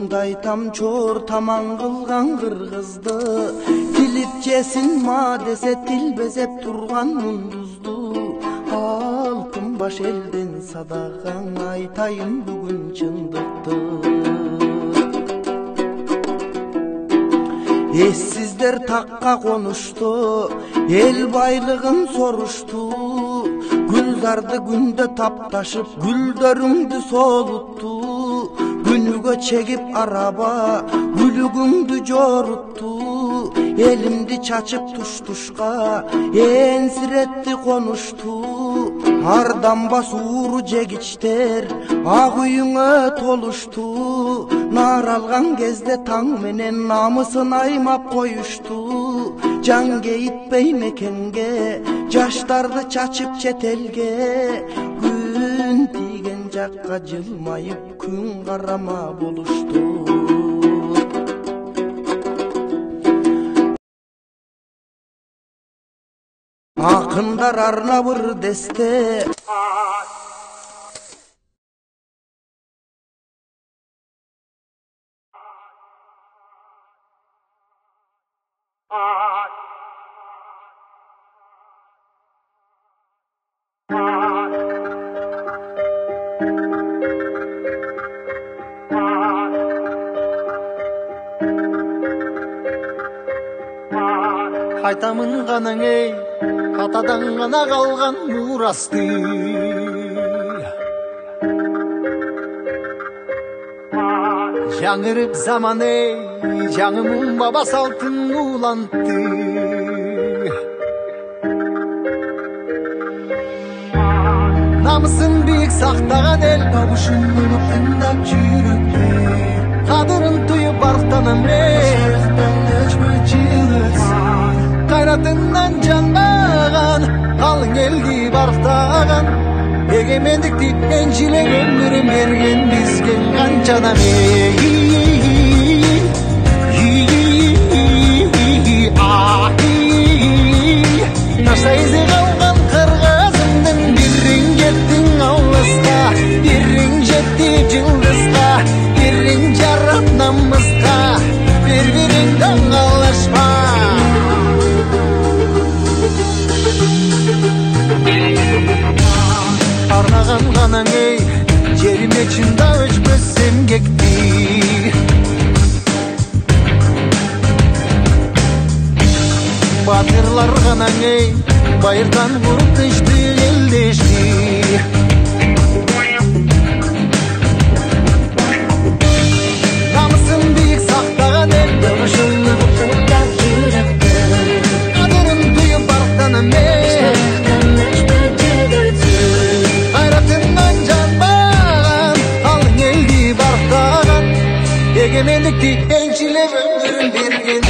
Ушундай тамчор таман кылган кыргызды тилип жесин ма десе тил безеп турган мундузду алтын баш элден садаган айтайын бүгүн чындыкты. Эссиздер такка конушту, эл байлыгын сорушту, гүлдарды күндө тапташып, гүлдөрүңдү солутту, күнүгө чегип араба, гүлүгүңдү жорутту, элимди чачып туш-тушка, энсиретти конушту, арданба сууру жегичтер, ак үйүңө толушту, нар алган кезде таң менен намысын аймап коюшту, жан кейитпей мекенге, жаштарды чачып чет элге, күн тийген жакка жылмайып күн карама болушту. Акындар арнабыр десте Кайтамын ганаң эй, катадан гана калган мурасты. Жаңырып заман эй, жаңымын баба салтын улантты. Намысын бийик сактаган эл, табышын болуп тыңдап жүрөкпө. Кадырын туюп барктанам эй, кайратынан жанбаган, калың элди бартаган, эгемендикти энчилек өмүрүн берген бизге канча адам Нашта изи калган кыргызымдын бириң кеттиң алыска, бириң жетти жылдызга, бириң жарат намыска, бири-бириңден калышма. Арнаган ганаң эй, жериме чында өчпөс эмгекти. Батырлар ганаң эй, байырдан куруп тынчты элдешти. Намысын бийик сактаган эл, табышын тыңдап жүрөкпө. Кадырын туюп барктанам эй, эгемендикти энчилеп өмүрүн берген